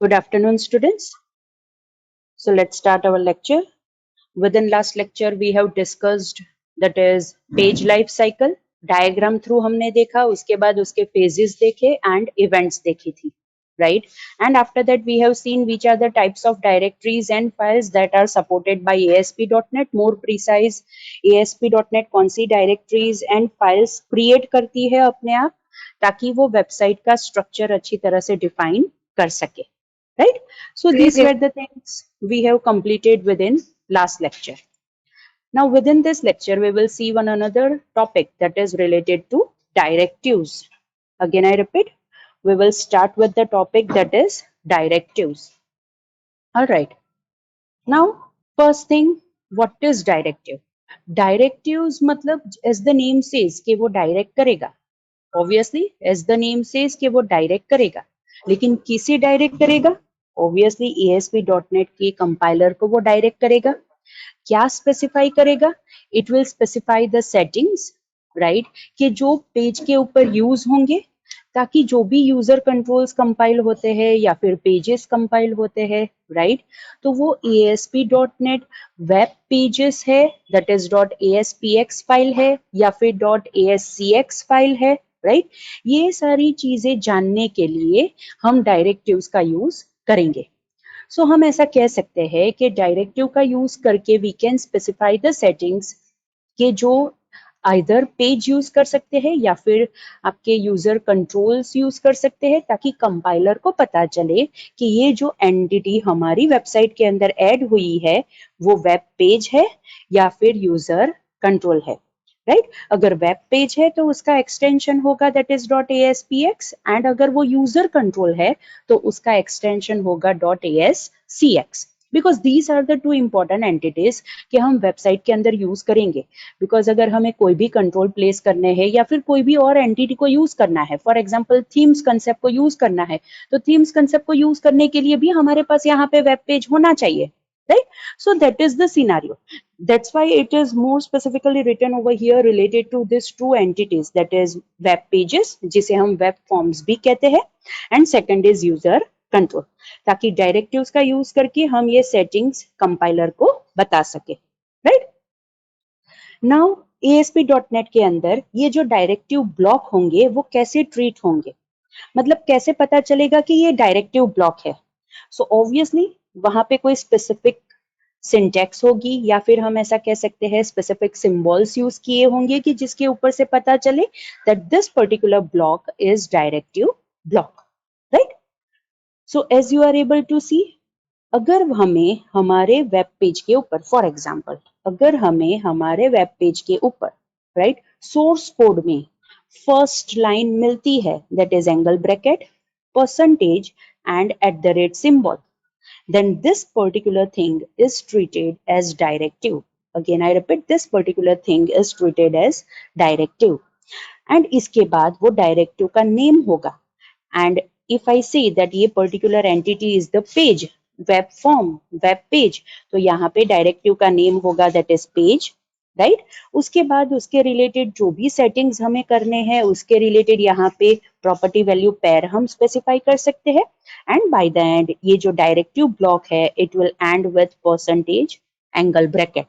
Good afternoon, students. So let's start our lecture. Within last lecture, we have discussed that is page life cycle. Diagram through हमने देखा, उसके बाद उसके phases देखे and events देखी थी, right? And after that, we have seen which are the types of directories and files that are supported by ASP.NET. More precise, ASP.NET कौन सी directories and files create करती है अपने आप, ताकि वो website का structure अच्छी तरह से define कर सके. Right? So these were the things we have completed within last lecture. Now within this lecture, we will see one another topic that is related to directives. Again, I repeat, we will start with the topic that is directives. All right. Now, first thing, what is directive? Directives मतलब as the name says कि वो direct करेगा. Obviously, as the name says कि वो direct करेगा. लेकिन किसे direct करेगा? Obviously, ASP.NET के compiler को वो direct करेगा. क्या स्पेसिफाई करेगा? It will specify the settings, right, कि जो पेज के ऊपर यूज होंगे, ताकि जो भी यूजर कंट्रोल्स कंपाइल होते हैं या फिर पेजेस कंपाइल होते हैं, राइट, तो वो ASP.NET वेब पेजेस है, दैट इज .aspx फाइल है या फिर .ascx फाइल है, राइट. ये सारी चीजें जानने के लिए हम डायरेक्टिव्स का यूज करेंगे. सो हम ऐसा कह सकते हैं कि डायरेक्टिव का यूज करके we can specify the settings के जो आइदर पेज यूज कर सकते हैं या फिर आपके यूजर कंट्रोल्स यूज कर सकते हैं, ताकि कंपाइलर को पता चले कि ये जो एंटिटी हमारी वेबसाइट के अंदर ऐड हुई है वो वेब पेज है या फिर यूजर कंट्रोल है, राइट. अगर वेब पेज है तो उसका एक्सटेंशन होगा दैट इज .aspx, एंड अगर वो यूजर कंट्रोल है तो उसका एक्सटेंशन होगा .ascx, because these are the two important entities कि हम वेबसाइट के अंदर यूज करेंगे. बिकॉज अगर हमें कोई भी कंट्रोल प्लेस करने हैं या फिर कोई भी और एंटिटी को यूज करना है, फॉर एग्जाम्पल थीम्स कंसेप्ट को यूज करना है, तो थीम्स कंसेप्ट को यूज करने के लिए भी हमारे पास यहाँ पे वेब पेज होना चाहिए, right? So that is the scenario. That's why it is more specifically written over here related to these two entities, that is web pages, जिसे हम web forms भी कहते हैं, and second is user control, ताकि directives का use करके हम ये settings compiler को बता सके, right? Now ASP.NET के अंदर ये जो डायरेक्टिव ब्लॉक होंगे वो कैसे ट्रीट होंगे, मतलब कैसे पता चलेगा कि ये डायरेक्टिव ब्लॉक है. सो ऑब्वियसली वहां पे कोई स्पेसिफिक सिंटैक्स होगी या फिर हम ऐसा कह सकते हैं स्पेसिफिक सिंबल्स यूज किए होंगे कि जिसके ऊपर से पता चले that this particular block is directive block, right. So as you are able to see, अगर हमें हमारे वेब पेज के ऊपर, फॉर एग्जाम्पल अगर हमें हमारे वेब पेज के ऊपर, राइट, सोर्स कोड में फर्स्ट लाइन मिलती है that is angle bracket, percentage and at the rate symbol, then this particular thing is treated as directive. Again, I repeat, this particular thing is treated as directive. And इसके बाद वो directive का name होगा. And if I say that ये particular entity is the page, web form, web page, तो यहाँ पे directive का name होगा that is page, राइट. उसके बाद उसके रिलेटेड जो भी सेटिंग्स हमें करने हैं उसके रिलेटेड यहाँ पे प्रॉपर्टी वैल्यू पेयर हम स्पेसिफाई कर सकते हैं. एंड बाय द एंड ये जो डायरेक्टिव ब्लॉक है it will and with percentage angle bracket,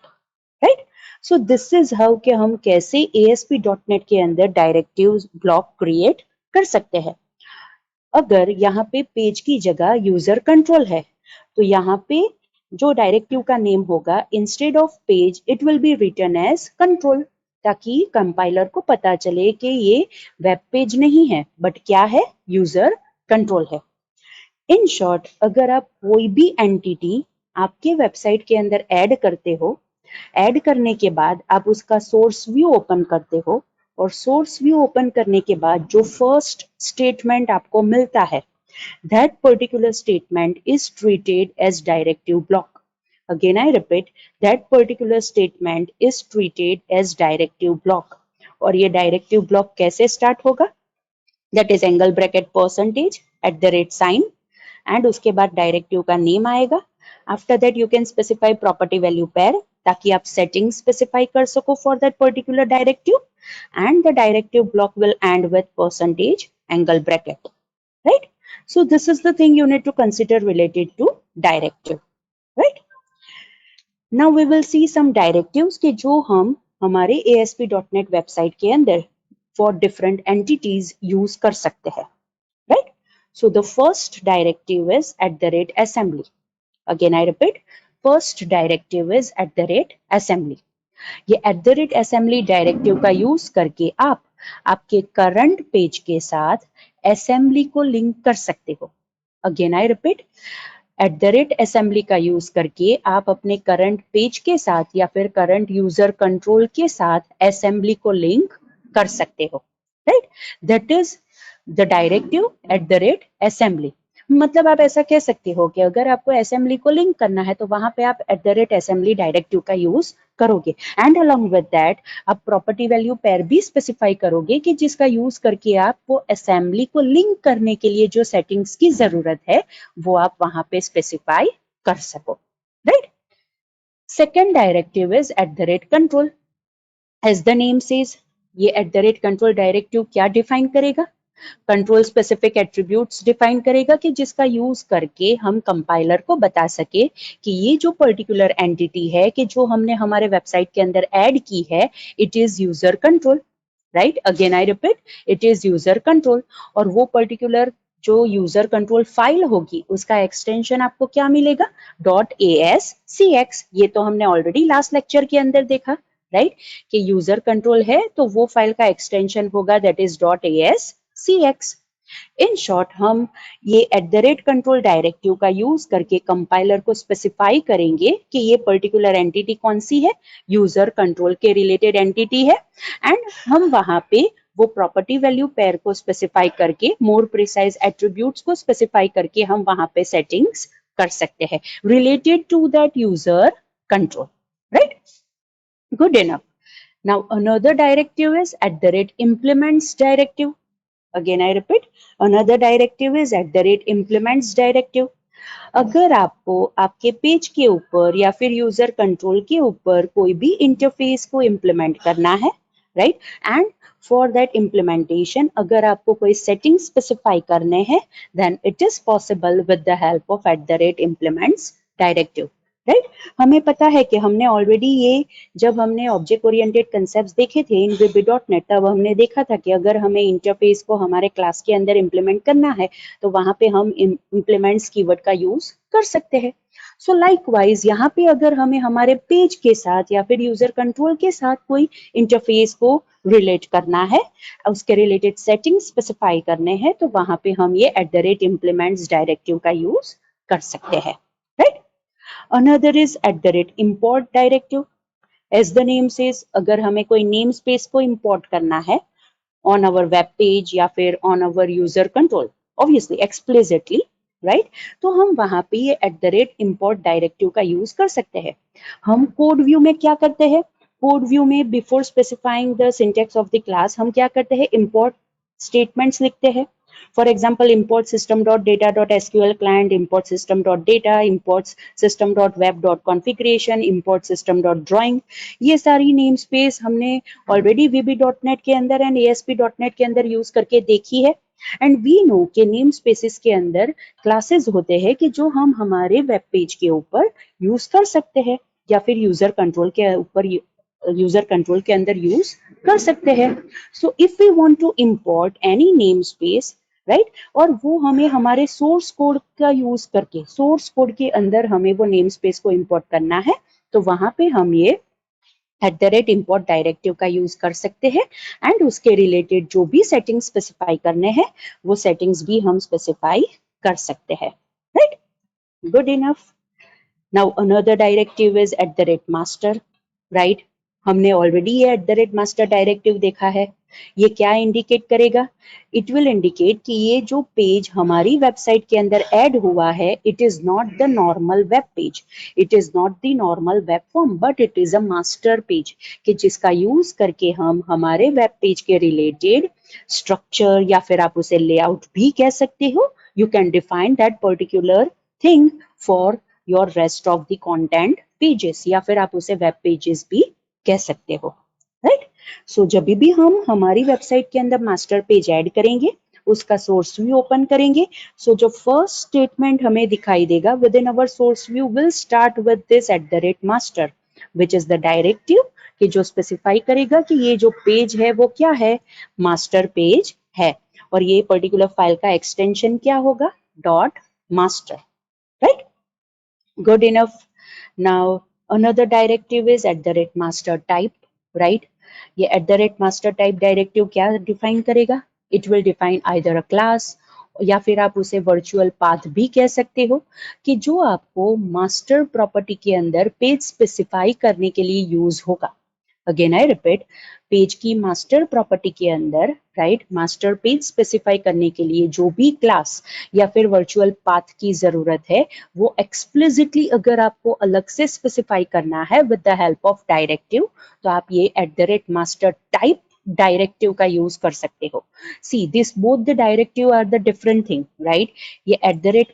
right. So this is how कि हम कैसे ASP.NET के अंदर डायरेक्टिव ब्लॉक क्रिएट कर सकते हैं. अगर यहाँ पे पेज की जगह यूजर कंट्रोल है तो यहाँ पे जो डायरेक्टिव का नेम होगा instead of page it will be written as control, ताकि कंपाइलर को पता चले कि ये वेब पेज नहीं है बट क्या है, यूजर कंट्रोल है. इन शॉर्ट, अगर आप कोई भी एंटिटी आपके वेबसाइट के अंदर ऐड करते हो, ऐड करने के बाद आप उसका सोर्स व्यू ओपन करते हो और सोर्स व्यू ओपन करने के बाद जो फर्स्ट स्टेटमेंट आपको मिलता है that particular statement is treated as directive block. Again, I repeat, that particular statement is treated as directive block. और ये directive block कैसे start होगा? That is angle bracket percentage at the rate sign, and उसके बाद directive का name आएगा. After that, you can specify property value pair ताकि आप settings specify कर सको for that particular directive, and the directive block will end with percentage angle bracket, right? So this is the thing you need to consider related to directive, right? Now we will see some directives कि जो हम हमारे ASP.NET website के अंदर for different entities use कर सकते हैं, right? So the first directive is @assembly. Again I repeat, first directive is @assembly. ये @assembly डायरेक्टिव का यूज करके आप आपके करंट पेज के साथ असेंबली को लिंक कर सकते हो. अगेन आई रिपीट, @assembly का यूज करके आप अपने करंट पेज के साथ या फिर करंट यूजर कंट्रोल के साथ असेंबली को लिंक कर सकते हो, right? That is the directive @assembly. मतलब आप ऐसा कह सकते हो कि अगर आपको असेंबली को लिंक करना है तो वहां पे आप @assembly डायरेक्टिव का यूज करोगे एंड अलोंग विद दैट आप प्रॉपर्टी वैल्यू पेयर भी स्पेसिफाई करोगे कि जिसका यूज करके आपको असेंबली को लिंक करने के लिए जो सेटिंग्स की जरूरत है वो आप वहां पे स्पेसिफाई कर सको, right? Second directive is @control. As the name says, ये @control डायरेक्टिव क्या डिफाइन करेगा? कंट्रोल स्पेसिफिक एट्रीब्यूट्स डिफाइन करेगा कि जिसका यूज करके हम कंपाइलर को बता सके कि ये जो पर्टिकुलर एंटिटी है कि जो हमने हमारे वेबसाइट के अंदर ऐड की है, it is user control, right? Again I repeat, it is user control. और वो पर्टिकुलर जो यूजर कंट्रोल फाइल होगी उसका एक्सटेंशन आपको क्या मिलेगा? .ascx. ये तो हमने ऑलरेडी लास्ट लेक्चर के अंदर देखा, राइट? कि यूजर कंट्रोल है तो वो फाइल का एक्सटेंशन होगा that is .ascx. In short हम ये @control डायरेक्टिव का यूज करके कंपाइलर को स्पेसिफाई करेंगे कि ये पर्टिकुलर एंटिटी कौन सी है, यूजर कंट्रोल के रिलेटेड एंटिटी है, एंड हम वहां पे वो प्रॉपर्टी वैल्यू पेयर को स्पेसिफाई करके मोर प्रिसाइज एट्रीब्यूट्स को स्पेसिफाई करके हम वहां पे सेटिंग्स कर सकते हैं related to that user control, right? Good enough. Now another directive is @implements directive. Again I repeat, another directive is @implements directive. अगर आपको आपके पेज के ऊपर या फिर यूजर कंट्रोल के ऊपर कोई भी इंटरफेस को इम्प्लीमेंट करना है, right? And for that implementation अगर आपको कोई सेटिंग स्पेसिफाई करने हैं, then it is possible with the help of @implements directive, right? हमें पता है कि हमने ऑलरेडी ये जब हमने ऑब्जेक्ट ओरिएंटेड कंसेप्ट्स देखे थे इन VB.NET तब हमने देखा था कि अगर हमें इंटरफेस को हमारे क्लास के अंदर इम्प्लीमेंट करना है तो वहां पे हम इम्प्लीमेंट्स कीवर्ड का यूज कर सकते हैं. सो लाइकवाइज यहाँ पे अगर हमें हमारे पेज के साथ या फिर यूजर कंट्रोल के साथ कोई इंटरफेस को रिलेट करना है, उसके रिलेटेड सेटिंग स्पेसिफाई करने हैं, तो वहां पे हम ये @implements डायरेक्टिव का यूज कर सकते हैं, right? Another is @import directive. As the name says, अगर हमें कोई नेम स्पेस को इंपोर्ट करना है on our web page या फिर on our user control, obviously explicitly, right? तो हम वहां पे ये @import directive का यूज कर सकते हैं. हम कोड व्यू में क्या करते हैं? कोड व्यू में before specifying the syntax of the class हम क्या करते हैं? इंपोर्ट स्टेटमेंट्स लिखते हैं. For example, import system.data.sql client, import system.data, imports system.web.configuration, import system.drawing. ये सारी नेम स्पेस हमने ऑलरेडी VB.NET के अंदर एंड ASP.NET के अंदर यूज करके देखी है. एंड वी नो के नेम स्पेसिस के अंदर क्लासेस होते हैं कि जो हम हमारे वेब पेज के ऊपर यूज कर सकते हैं या फिर यूजर कंट्रोल के ऊपर यूजर कंट्रोल के अंदर यूज कर सकते हैं. So if we want to import any namespace, right, और वो हमें हमारे सोर्स कोड का यूज करके सोर्स कोड के अंदर हमें वो नेम स्पेस को इंपोर्ट करना है, तो वहां पे हम ये @import डायरेक्टिव का यूज कर सकते हैं एंड उसके रिलेटेड जो भी सेटिंग्स स्पेसिफाई करने हैं वो सेटिंग्स भी हम स्पेसिफाई कर सकते हैं, right? Good enough. Now another directive is @master, right? हमने ऑलरेडी ये @master डायरेक्टिव देखा है. ये क्या इंडिकेट करेगा? इट विल इंडिकेट कि ये जो पेज हमारी वेबसाइट के अंदर ऐड हुआ है, it is not the normal web page, it is not the normal web form, but it is a master page, कि जिसका यूज करके हम हमारे वेब पेज के रिलेटेड स्ट्रक्चर या फिर आप उसे लेआउट भी कह सकते हो, you can define that particular thing for your rest of the content pages, या फिर आप उसे वेब पेजेस भी कह सकते हो, राइट? सो जब भी हम हमारी वेबसाइट के अंदर मास्टर पेज ऐड करेंगे उसका सोर्स व्यू ओपन करेंगे. सो जो फर्स्ट स्टेटमेंट हमें दिखाई देगा with in our source view will start with this @master which is the directive कि जो स्पेसिफाई करेगा कि ये जो पेज है वो क्या है, मास्टर पेज है. और ये पर्टिकुलर फाइल का एक्सटेंशन क्या होगा, dot master. Right, good enough. Now another directive is @master type, right? ये @master type डायरेक्टिव क्या डिफाइन करेगा, it will define either a class या फिर आप उसे वर्चुअल पाथ भी कह सकते हो कि जो आपको मास्टर प्रॉपर्टी के अंदर पेज स्पेसिफाई करने के लिए यूज होगा. अगेन आई रिपीट, पेज की मास्टर प्रॉपर्टी के अंदर, राइट, मास्टर पेज स्पेसिफाई करने के लिए जो भी क्लास या फिर वर्चुअल पाथ की जरूरत है वो एक्सप्लिसिटली अगर आपको अलग से स्पेसिफाई करना है with the help of directive तो आप ये @master type डायरेक्टिव का यूज कर सकते हो. See this both the directive are the different thing, right. ये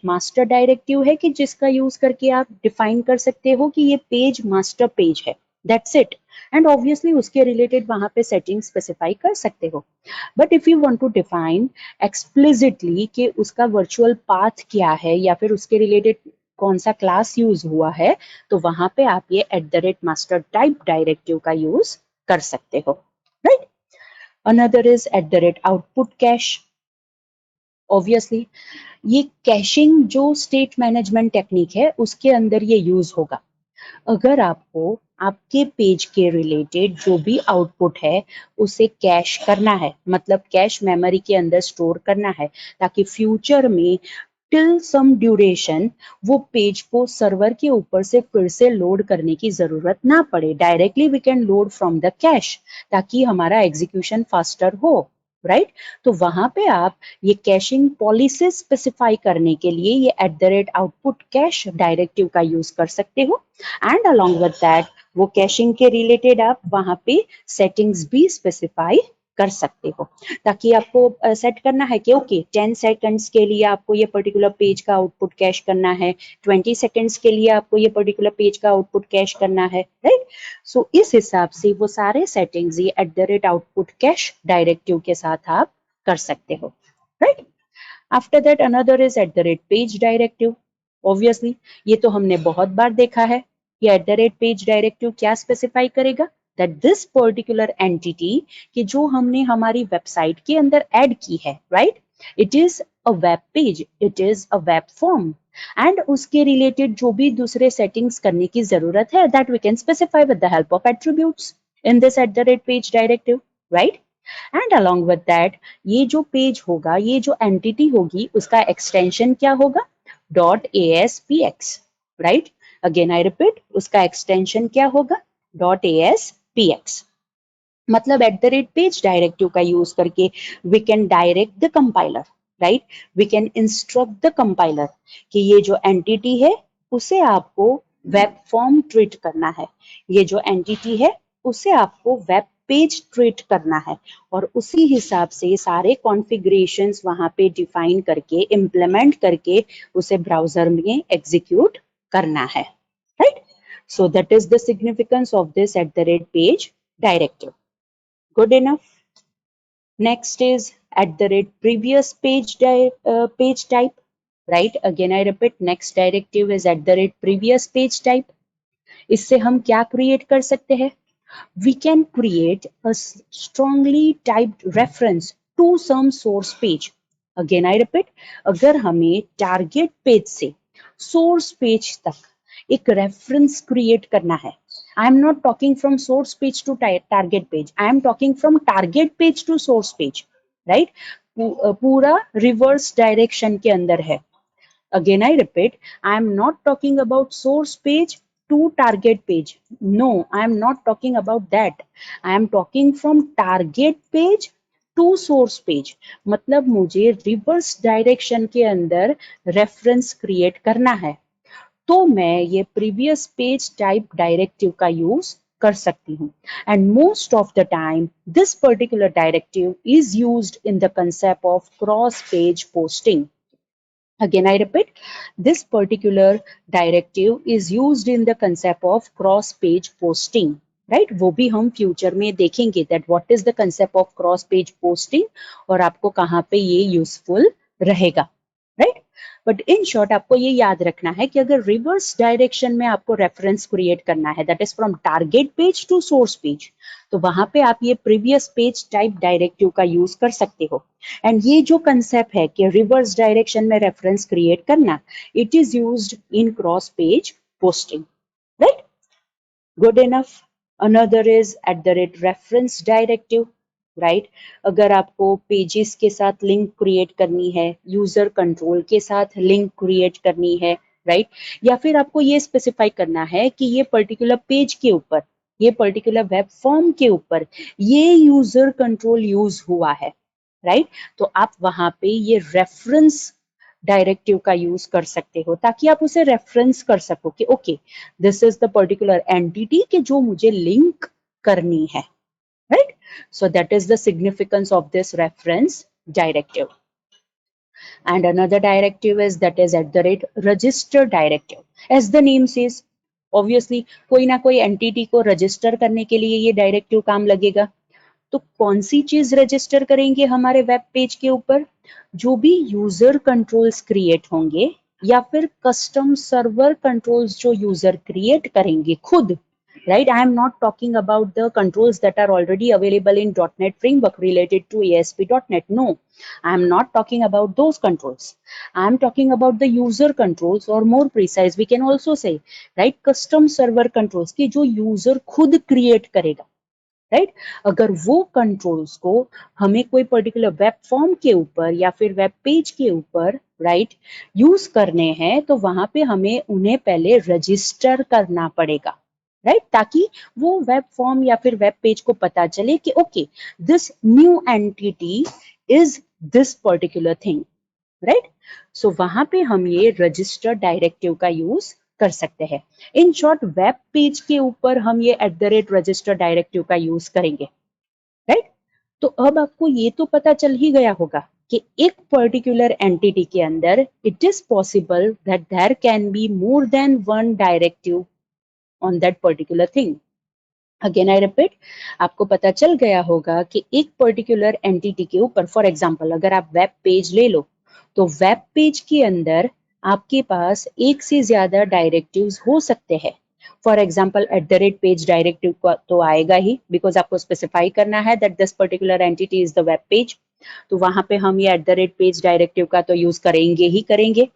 @master डायरेक्टिव है कि जिसका यूज करके आप डिफाइन कर सकते हो कि ये पेज मास्टर पेज है, दैट्स इट. एंड ऑब्वियसली उसके रिलेटेड वहां पे सेटिंग स्पेसिफाई कर सकते हो. But if you want to define explicitly कि उसका वर्चुअल पाथ क्या है या फिर उसके रिलेटेड कौन सा क्लास यूज हुआ है तो वहां पे आप ये @master type डायरेक्टिव का यूज कर सकते हो. Right, another is @output cache. Obviously ये कैशिंग जो स्टेट मैनेजमेंट टेक्निक है उसके अंदर ये यूज होगा. अगर आपको आपके पेज के रिलेटेड जो भी आउटपुट है उसे कैश करना है, मतलब कैश मेमोरी के अंदर स्टोर करना है ताकि फ्यूचर में टिल सम ड्यूरेशन वो पेज को सर्वर के ऊपर से फिर से लोड करने की जरूरत ना पड़े. Directly we can load from the cache ताकि हमारा एग्जीक्यूशन फास्टर हो. राइट, तो वहां पे आप ये कैशिंग पॉलिसी स्पेसिफाई करने के लिए ये @output cache डायरेक्टिव का यूज कर सकते हो. एंड अलोंग विद दैट वो कैशिंग के रिलेटेड आप वहां पे सेटिंग्स भी स्पेसिफाई कर सकते हो ताकि आपको सेट करना है कि ओके 10 सेकंड्स के लिए आपको ये पर्टिकुलर पेज का आउटपुट कैश करना है, 20 सेकंड्स के लिए आपको ये पर्टिकुलर पेज का आउटपुट कैश करना है. राइट, सो इस हिसाब से वो सारे सेटिंग्स ये @output cache डायरेक्टिव के साथ आप कर सकते हो. Right, after that another is @page directive. Obviously ये तो हमने बहुत बार देखा है. ये @page डायरेक्टिव क्या स्पेसिफाई करेगा, दैट दिस पर्टिकुलर एंटिटी कि जो हमने हमारी वेबसाइट के अंदर ऐड की है, right, it is a web page, it is a web form and उसके रिलेटेड जो भी दूसरे सेटिंग्स करने की जरूरत है that we can specify with the help of attributes in this @page directive. Right, and along with that ये जो पेज होगा, ये जो एंटिटी होगी उसका एक्सटेंशन क्या होगा, .aspx. Right, again I repeat, उसका एक्सटेंशन क्या होगा, .aspx. मतलब @page डायरेक्टिव का यूज करके we can direct the compiler, right, we can instruct the compiler कि ये जो एंटिटी है उसे आपको वेब फॉर्म ट्रीट करना है, ये जो एंटिटी है उसे आपको वेब पेज ट्रीट करना है और उसी हिसाब से सारे कॉन्फ़िगरेशंस वहां पे डिफाइन करके इम्प्लीमेंट करके उसे ब्राउजर में एग्जीक्यूट करना है. Right, so that is the significance of this @page directive. Good enough. Next is @previous page type. Right, again I repeat, next directive is @previous page type. इससे हम क्या create कर सकते हैं, we can create a strongly typed reference to some source page. Again I repeat, अगर हमें target page से source page तक एक रेफरेंस क्रिएट करना है, I am not talking from source page to target page, I am talking from target page to source page. Right, पूरा reverse direction के अंदर है. Again, I repeat, I am not talking about source page to target page. No, I am not talking about that. I am talking from target page to source page. मतलब मुझे reverse direction के अंदर reference create करना है तो मैं ये previous page type directive का यूज कर सकती हूँ. And most of the time this particular directive is used in the concept of cross page posting. Again, I repeat, this particular directive is used in the concept of cross-page posting, right, वो भी हम future में देखेंगे that what is the concept of cross page posting और आपको कहाँ पे ये यूजफुल रहेगा, राइट। बट इन शॉर्ट आपको ये याद रखना है कि अगर रिवर्स डायरेक्शन में आपको रेफरेंस क्रिएट करना है that is from target page to source page, तो वहां पे आप ये प्रीवियस पेज टाइप डायरेक्टिव का यूज कर सकते हो। एंड ये जो कंसेप्ट है कि रिवर्स डायरेक्शन में रेफरेंस क्रिएट करना, it is used in cross page posting, right. Good enough. Another is @reference directive, right. अगर आपको पेजेस के साथ लिंक क्रिएट करनी है, यूजर कंट्रोल के साथ लिंक क्रिएट करनी है, राइट, या फिर आपको ये स्पेसिफाई करना है कि ये पर्टिकुलर पेज के ऊपर, ये पर्टिकुलर वेब फॉर्म के ऊपर ये यूजर कंट्रोल यूज हुआ है, राइट, तो आप वहां पे ये रेफरेंस डायरेक्टिव का यूज कर सकते हो ताकि आप उसे रेफरेंस कर सको कि okay this is the particular entity के जो मुझे लिंक करनी है, right? So that is the significance of this reference directive. And another directive is that is @register directive. As the name says, obviously कोई ना कोई एंटिटी को register करने के लिए ये डायरेक्टिव काम लगेगा। तो कौन सी चीज रजिस्टर करेंगे हमारे वेब पेज के ऊपर? जो भी यूजर कंट्रोल्स क्रिएट होंगे या फिर कस्टम सर्वर कंट्रोल्स जो यूजर क्रिएट करेंगे खुद, right? I am not talking about the controls that are already available in .NET framework related to ASP.NET. No, I am not talking about those controls. I am talking about the user controls, or more precise we can also say, right, custom server controls की जो user खुद create करेगा, right. अगर वो controls को हमें कोई particular web form के ऊपर या फिर वेब पेज के ऊपर, राइट, यूज करने हैं तो वहां पे हमें उन्हें पहले रजिस्टर करना पड़ेगा, राइट, ताकि वो वेब फॉर्म या फिर वेब पेज को पता चले कि okay this new entity is this particular thing, right. So वहां पे हम ये रजिस्टर डायरेक्टिव का यूज कर सकते हैं। इन शॉर्ट वेब पेज के ऊपर हम ये @register डायरेक्टिव का यूज करेंगे, राइट। तो अब आपको ये तो पता चल ही गया होगा कि एक पर्टिकुलर एंटिटी के अंदर it is possible that there can be more than one directive on that particular thing. Again I repeat, आपको पता चल गया होगा कि एक पर्टिकुलर एंटिटी के ऊपर, फॉर एग्जांपल अगर आप वेब पेज ले लो, तो वेब पेज के अंदर आपके पास एक से ज्यादा डायरेक्टिव्स हो सकते हैं। फॉर एग्जाम्पल @पेज डायरेक्टिव तो आएगा ही, बिकॉज आपको स्पेसिफाई करना है that this particular entity is the web page, तो वहां पे हम ये @पेज डायरेक्टिव का तो यूज करेंगे ही करेंगे।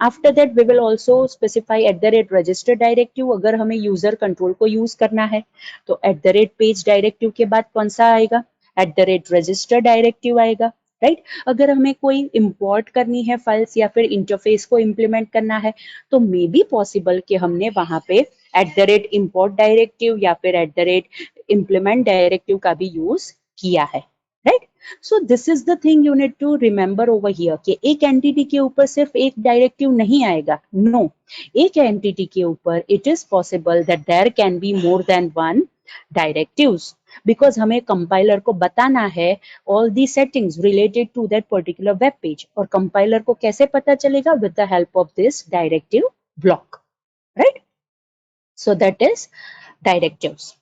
After that we will also specify @register directive, अगर हमें यूजर कंट्रोल को यूज करना है तो @पेज डायरेक्टिव के बाद कौन सा आएगा? @register डायरेक्टिव आएगा, राइट। अगर हमें कोई इंपोर्ट करनी है फाइल्स या फिर इंटरफेस को इम्प्लीमेंट करना है तो मे बी पॉसिबल कि हमने वहां पे @import डायरेक्टिव या फिर @implement डायरेक्टिव का भी यूज किया है, right. So this is the thing you need to remember over here कि एक एंटिटी के ऊपर सिर्फ एक डायरेक्टिव नहीं आएगा, नो, एक एंटिटी के ऊपर it is possible that there can be more than one directives, because हमें कंपाइलर को बताना है all the settings related to that particular web page, और कंपाइलर को कैसे पता चलेगा? With the help of this directive block, right. So that is directives.